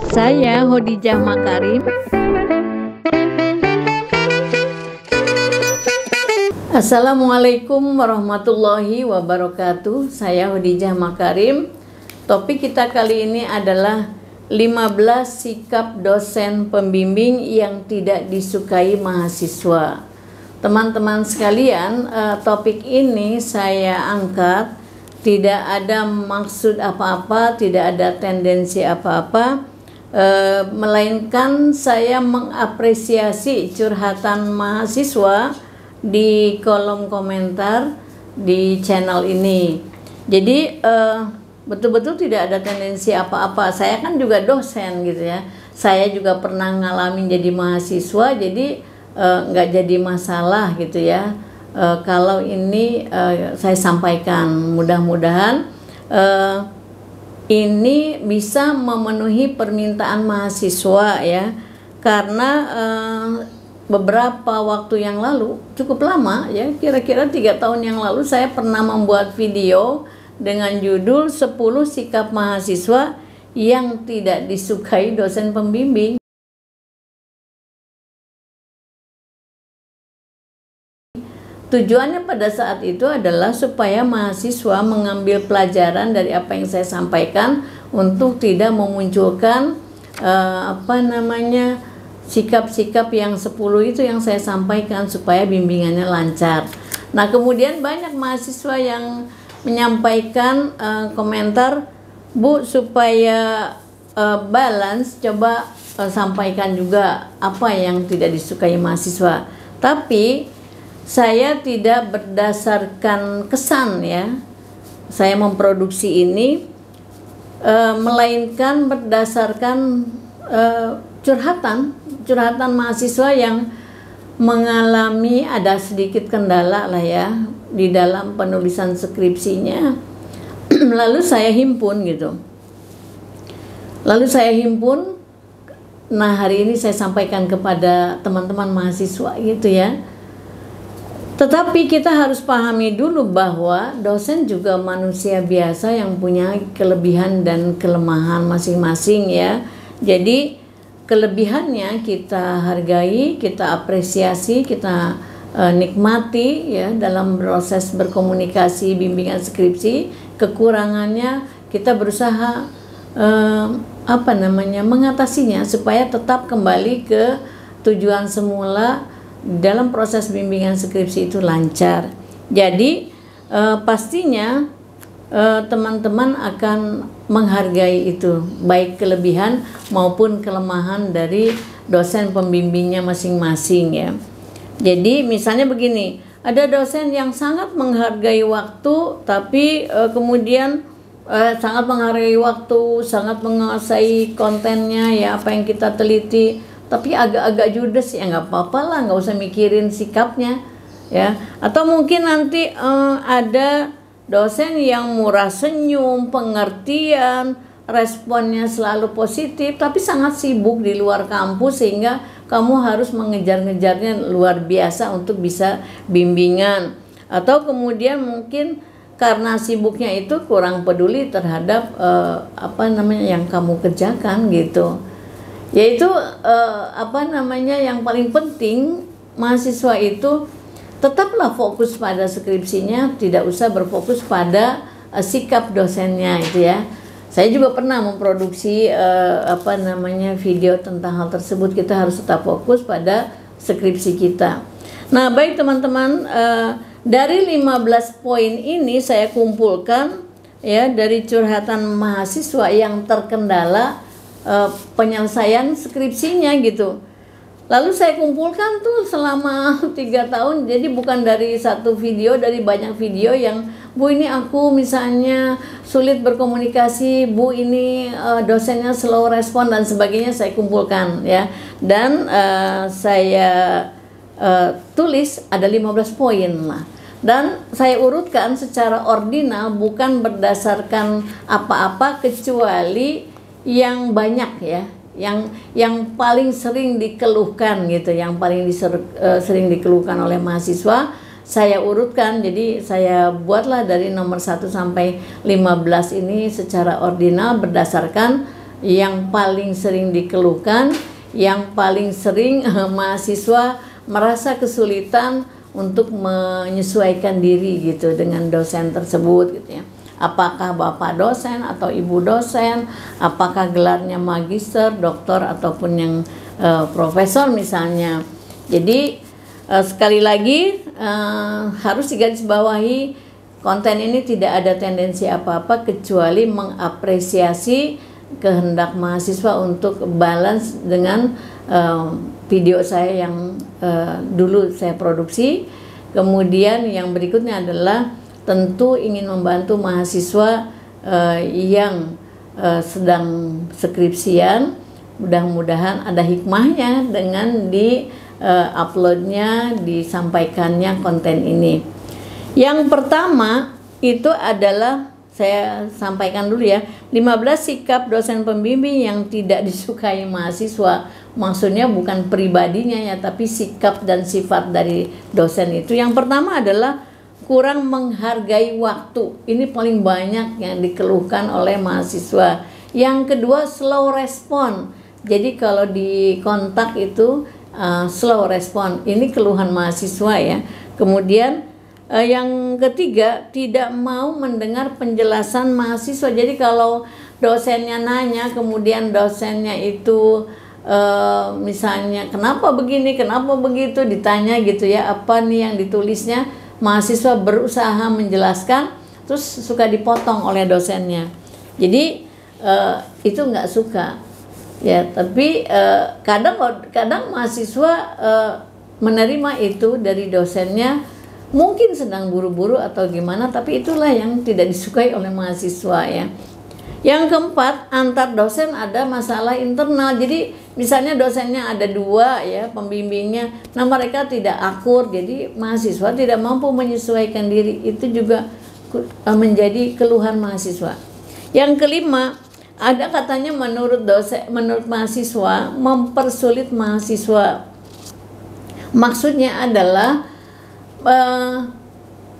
Saya Hodijah Makarim. Assalamualaikum warahmatullahi wabarakatuh. Saya Hodijah Makarim. Topik kita kali ini adalah 15 sikap dosen pembimbing yang tidak disukai mahasiswa. Teman-teman sekalian, topik ini saya angkat tidak ada maksud apa-apa, tidak ada tendensi apa-apa, melainkan saya mengapresiasi curhatan mahasiswa di kolom komentar di channel ini. Jadi betul-betul tidak ada tendensi apa-apa. Saya kan juga dosen gitu ya. Saya juga pernah ngalamin jadi mahasiswa, jadi nggak jadi masalah gitu ya. Kalau ini saya sampaikan, mudah-mudahan ini bisa memenuhi permintaan mahasiswa ya, karena beberapa waktu yang lalu, cukup lama ya, kira-kira 3 tahun yang lalu saya pernah membuat video dengan judul 10 sikap mahasiswa yang tidak disukai dosen pembimbing. Tujuannya pada saat itu adalah supaya mahasiswa mengambil pelajaran dari apa yang saya sampaikan untuk tidak memunculkan sikap-sikap yang 10 itu yang saya sampaikan supaya bimbingannya lancar. Nah, kemudian banyak mahasiswa yang menyampaikan komentar, Bu, supaya balance, coba sampaikan juga apa yang tidak disukai mahasiswa. Tapi saya tidak berdasarkan kesan ya, saya memproduksi ini, melainkan berdasarkan curhatan mahasiswa yang mengalami ada sedikit kendala lah ya di dalam penulisan skripsinya. Lalu saya himpun gitu. Nah, hari ini saya sampaikan kepada teman-teman mahasiswa gitu ya. Tetapi kita harus pahami dulu bahwa dosen juga manusia biasa yang punya kelebihan dan kelemahan masing-masing ya. Jadi kelebihannya kita hargai, kita apresiasi, kita nikmati ya dalam proses berkomunikasi bimbingan skripsi. Kekurangannya kita berusaha mengatasinya supaya tetap kembali ke tujuan semula dalam proses bimbingan skripsi itu lancar. Jadi pastinya teman-teman akan menghargai itu, baik kelebihan maupun kelemahan dari dosen pembimbingnya masing-masing ya. Jadi misalnya begini, ada dosen yang sangat menghargai waktu, tapi kemudian sangat menghargai waktu, sangat menguasai kontennya ya, apa yang kita teliti, tapi agak-agak judes ya, nggak apa-apa lah, nggak usah mikirin sikapnya ya. Atau mungkin nanti ada dosen yang murah senyum, pengertian, responnya selalu positif, tapi sangat sibuk di luar kampus sehingga kamu harus mengejar-ngejarnya luar biasa untuk bisa bimbingan. Atau kemudian mungkin karena sibuknya itu kurang peduli terhadap yang kamu kerjakan gitu. Yaitu yang paling penting, mahasiswa itu tetaplah fokus pada skripsinya, tidak usah berfokus pada sikap dosennya itu ya. Saya juga pernah memproduksi video tentang hal tersebut. Kita harus tetap fokus pada skripsi kita. Nah, baik teman-teman, dari 15 poin ini saya kumpulkan ya dari curhatan mahasiswa yang terkendala penyelesaian skripsinya gitu. Lalu saya kumpulkan tuh selama 3 tahun. Jadi bukan dari satu video, dari banyak video yang, Bu, ini aku misalnya sulit berkomunikasi, Bu, ini dosennya slow respon dan sebagainya, saya kumpulkan ya. Dan saya tulis ada 15 poin lah. Dan saya urutkan secara ordinal, bukan berdasarkan apa-apa kecuali yang banyak ya, yang paling sering dikeluhkan gitu, yang paling sering dikeluhkan oleh mahasiswa, saya urutkan. Jadi saya buatlah dari nomor 1 sampai 15 ini secara ordinal berdasarkan yang paling sering dikeluhkan, yang paling sering mahasiswa merasa kesulitan untuk menyesuaikan diri gitu dengan dosen tersebut gitu ya. Apakah bapak dosen atau ibu dosen, apakah gelarnya magister, doktor ataupun yang profesor misalnya. Jadi sekali lagi harus digarisbawahi, konten ini tidak ada tendensi apa-apa kecuali mengapresiasi kehendak mahasiswa untuk balance dengan video saya yang dulu saya produksi. Kemudian yang berikutnya adalah tentu ingin membantu mahasiswa yang sedang skripsian. Mudah-mudahan ada hikmahnya dengan di uploadnya, disampaikannya konten ini. Yang pertama itu adalah, saya sampaikan dulu ya, 15 sikap dosen pembimbing yang tidak disukai mahasiswa. Maksudnya bukan pribadinya ya, tapi sikap dan sifat dari dosen itu. Yang pertama adalah kurang menghargai waktu. Ini paling banyak yang dikeluhkan oleh mahasiswa. Yang kedua, slow respon. Jadi kalau di kontak itu slow respon. Ini keluhan mahasiswa ya. Kemudian yang ketiga, tidak mau mendengar penjelasan mahasiswa. Jadi kalau dosennya nanya, kemudian dosennya itu misalnya kenapa begini, kenapa begitu, ditanya gitu ya, apa nih yang ditulisnya, mahasiswa berusaha menjelaskan, terus suka dipotong oleh dosennya. Jadi itu nggak suka ya. Tapi kadang mahasiswa menerima itu dari dosennya, mungkin sedang buru-buru atau gimana, tapi itulah yang tidak disukai oleh mahasiswa ya. Yang keempat, antar dosen ada masalah internal. Jadi misalnya dosennya ada dua ya, pembimbingnya, nah mereka tidak akur, jadi mahasiswa tidak mampu menyesuaikan diri. Itu juga menjadi keluhan mahasiswa. Yang kelima, ada katanya menurut mahasiswa mempersulit mahasiswa. Maksudnya adalah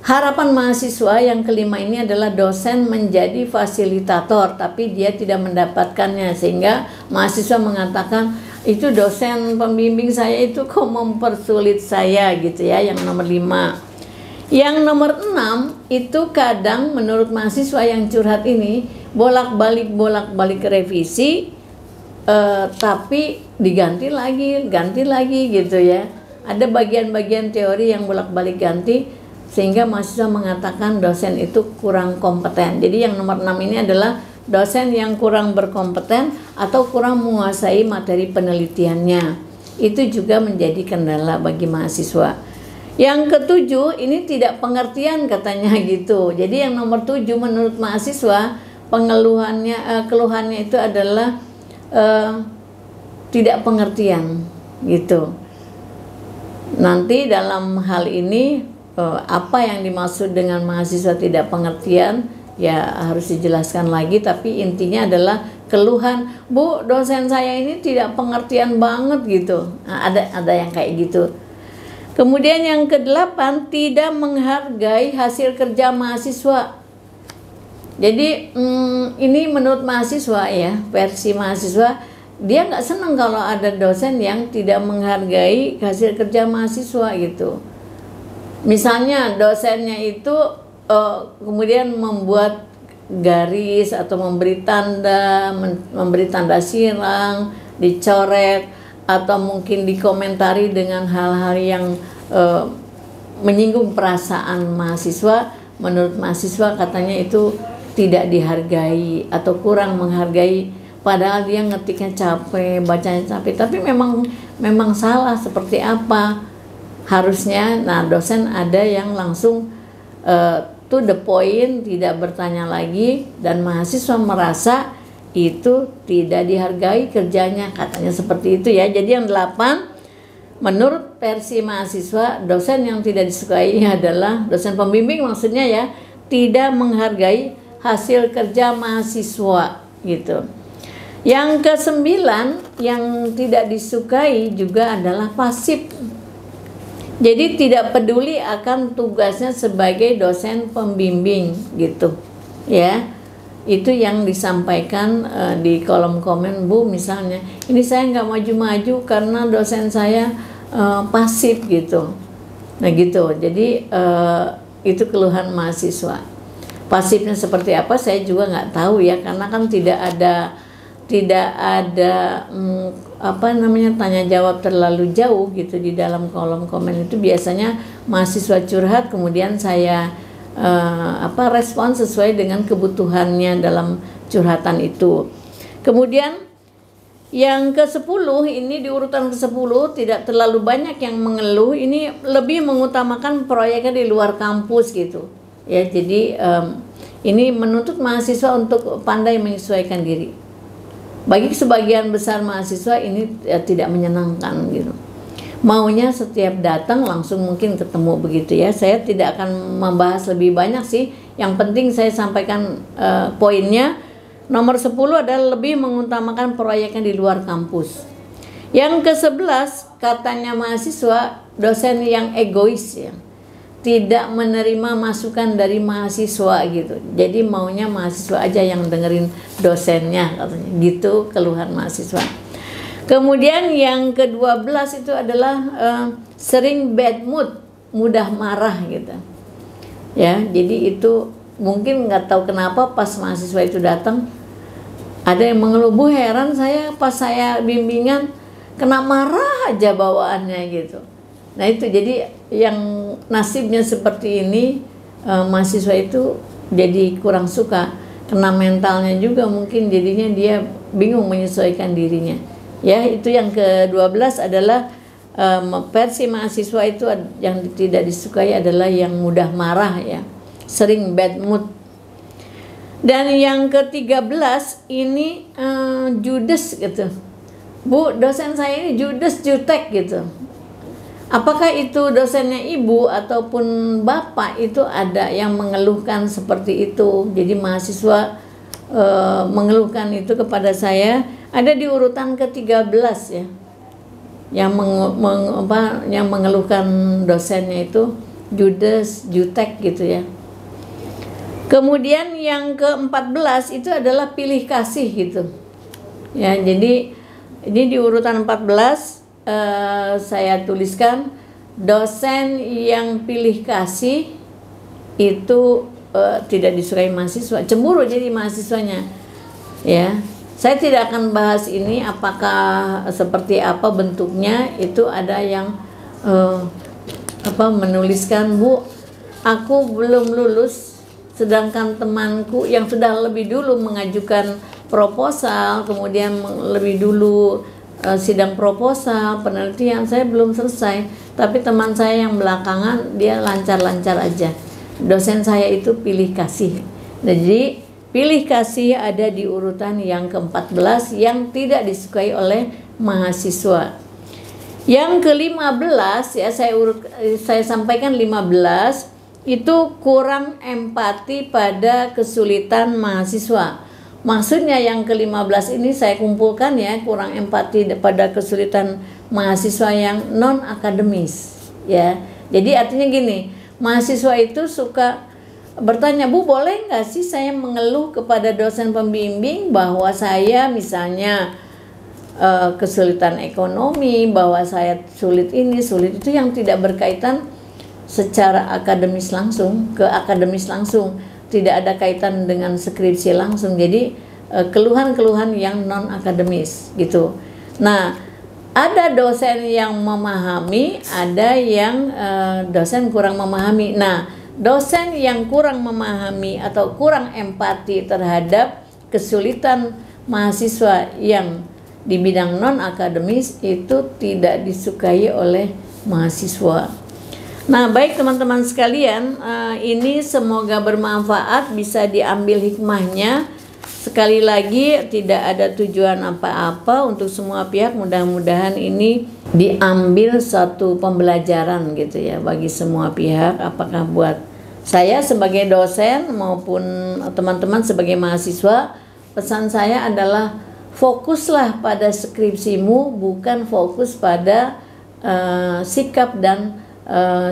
harapan mahasiswa yang kelima ini adalah dosen menjadi fasilitator, tapi dia tidak mendapatkannya, sehingga mahasiswa mengatakan itu dosen pembimbing saya itu kok mempersulit saya gitu ya. Yang nomor 5. Yang nomor 6 itu kadang menurut mahasiswa yang curhat ini bolak-balik revisi, tapi diganti lagi, ganti lagi gitu ya. Ada bagian-bagian teori yang bolak-balik ganti, sehingga mahasiswa mengatakan dosen itu kurang kompeten. Jadi yang nomor 6 ini adalah dosen yang kurang berkompeten atau kurang menguasai materi penelitiannya. Itu juga menjadi kendala bagi mahasiswa. Yang ketujuh, ini tidak pengertian katanya gitu. Jadi yang nomor 7 menurut mahasiswa, keluhannya itu adalah tidak pengertian gitu. Nanti dalam hal ini apa yang dimaksud dengan mahasiswa tidak pengertian ya harus dijelaskan lagi, tapi intinya adalah keluhan, Bu, dosen saya ini tidak pengertian banget gitu. Nah, ada yang kayak gitu. Kemudian yang ke-8, tidak menghargai hasil kerja mahasiswa. Jadi ini menurut mahasiswa ya, versi mahasiswa, dia nggak senang kalau ada dosen yang tidak menghargai hasil kerja mahasiswa gitu. Misalnya dosennya itu kemudian membuat garis atau memberi tanda silang, dicoret, atau mungkin dikomentari dengan hal-hal yang menyinggung perasaan mahasiswa. Menurut mahasiswa katanya itu tidak dihargai atau kurang menghargai, padahal dia ngetiknya capek, bacanya capek, tapi memang salah seperti apa harusnya. Nah, dosen ada yang langsung to the point, tidak bertanya lagi, dan mahasiswa merasa itu tidak dihargai kerjanya, katanya seperti itu ya. Jadi yang 8, menurut versi mahasiswa, dosen yang tidak disukai adalah dosen pembimbing, maksudnya ya, tidak menghargai hasil kerja mahasiswa gitu. Yang ke-9 yang tidak disukai juga adalah pasif. Jadi tidak peduli akan tugasnya sebagai dosen pembimbing gitu ya. itu yang disampaikan di kolom komen, Bu, misalnya ini saya nggak maju-maju karena dosen saya pasif gitu. Nah gitu, jadi itu keluhan mahasiswa. Pasifnya seperti apa saya juga nggak tahu ya, karena kan tidak ada apa namanya, tanya jawab terlalu jauh gitu di dalam kolom komen itu. Biasanya mahasiswa curhat, kemudian saya respon sesuai dengan kebutuhannya dalam curhatan itu. Kemudian yang ke-10 ini, di urutan ke-10 tidak terlalu banyak yang mengeluh, ini lebih mengutamakan proyeknya di luar kampus gitu ya. Jadi ini menuntut mahasiswa untuk pandai menyesuaikan diri. Bagi sebagian besar mahasiswa ini tidak menyenangkan gitu. Maunya setiap datang langsung mungkin ketemu begitu ya. Saya tidak akan membahas lebih banyak sih. Yang penting saya sampaikan poinnya. Nomor 10 adalah lebih mengutamakan proyeknya di luar kampus. Yang ke-11, katanya mahasiswa, dosen yang egois ya. Tidak menerima masukan dari mahasiswa gitu. Jadi maunya mahasiswa aja yang dengerin dosennya katanya. Gitu keluhan mahasiswa. Kemudian yang ke-12 itu adalah sering bad mood, mudah marah gitu. Ya, jadi itu mungkin nggak tahu kenapa pas mahasiswa itu datang ada yang mengeluh, Bu, heran saya pas saya bimbingan kena marah aja bawaannya gitu. Nah itu jadi yang nasibnya seperti ini, mahasiswa itu jadi kurang suka, kena mentalnya juga mungkin, jadinya dia bingung menyesuaikan dirinya. Ya, itu yang ke-12 adalah versi mahasiswa itu yang tidak disukai adalah yang mudah marah ya, sering bad mood. Dan yang ke-13 ini judes gitu. Bu, dosen saya ini judes, jutek gitu. Apakah itu dosennya ibu ataupun bapak, itu ada yang mengeluhkan seperti itu. Jadi mahasiswa mengeluhkan itu kepada saya. Ada di urutan ke-13 ya. Yang mengeluhkan dosennya itu judes, jutek gitu ya. Kemudian yang ke-14 itu adalah pilih kasih gitu. Ya, jadi ini di urutan 14 saya tuliskan dosen yang pilih kasih itu tidak disukai mahasiswa, cemburu jadi mahasiswanya. Ya, saya tidak akan bahas ini apakah seperti apa bentuknya. Itu ada yang menuliskan, Bu, aku belum lulus, sedangkan temanku yang sudah lebih dulu mengajukan proposal, kemudian lebih dulu sidang proposal, penelitian, saya belum selesai, tapi teman saya yang belakangan dia lancar-lancar aja. Dosen saya itu pilih kasih. Jadi pilih kasih ada di urutan yang ke-14 yang tidak disukai oleh mahasiswa. Yang ke-15 ya, saya sampaikan 15 itu kurang empati pada kesulitan mahasiswa. Maksudnya yang ke-15 ini saya kumpulkan ya, kurang empati pada kesulitan mahasiswa yang non akademis ya. Jadi artinya gini, mahasiswa itu suka bertanya, Bu, boleh nggak sih saya mengeluh kepada dosen pembimbing bahwa saya misalnya kesulitan ekonomi, bahwa saya sulit ini, sulit itu, yang tidak berkaitan secara akademis langsung, ke akademis langsung, tidak ada kaitan dengan skripsi langsung. Jadi keluhan-keluhan yang non akademis gitu. Nah, ada dosen yang memahami, ada yang dosen kurang memahami. Nah, dosen yang kurang memahami atau kurang empati terhadap kesulitan mahasiswa yang di bidang non akademis itu tidak disukai oleh mahasiswa. Nah, baik teman-teman sekalian, ini semoga bermanfaat, bisa diambil hikmahnya. Sekali lagi, tidak ada tujuan apa-apa untuk semua pihak. Mudah-mudahan ini diambil satu pembelajaran gitu ya bagi semua pihak, apakah buat saya sebagai dosen maupun teman-teman sebagai mahasiswa. Pesan saya adalah fokuslah pada skripsimu, bukan fokus pada sikap dan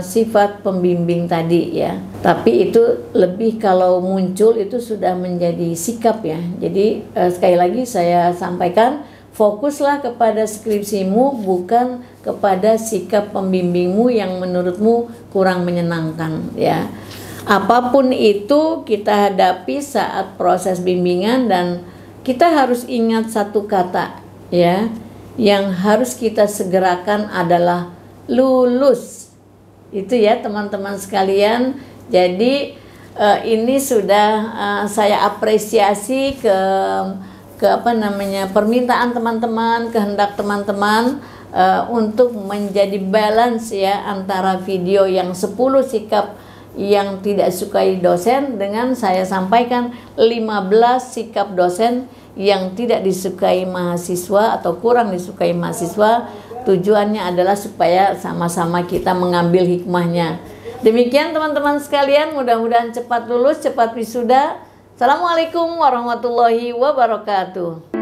sifat pembimbing tadi ya. Tapi itu lebih kalau muncul itu sudah menjadi sikap ya. Jadi sekali lagi saya sampaikan, fokuslah kepada skripsimu, bukan kepada sikap pembimbingmu yang menurutmu kurang menyenangkan ya. Apapun itu kita hadapi saat proses bimbingan, dan kita harus ingat satu kata ya, yang harus kita segerakan adalah lulus. Itu ya teman-teman sekalian. Jadi ini sudah saya apresiasi ke permintaan teman-teman, kehendak teman-teman untuk menjadi balance ya antara video yang 10 sikap yang tidak sukai dosen dengan saya sampaikan 15 sikap dosen yang tidak disukai mahasiswa atau kurang disukai mahasiswa. Tujuannya adalah supaya sama-sama kita mengambil hikmahnya. Demikian teman-teman sekalian, mudah-mudahan cepat lulus, cepat wisuda. Assalamualaikum warahmatullahi wabarakatuh.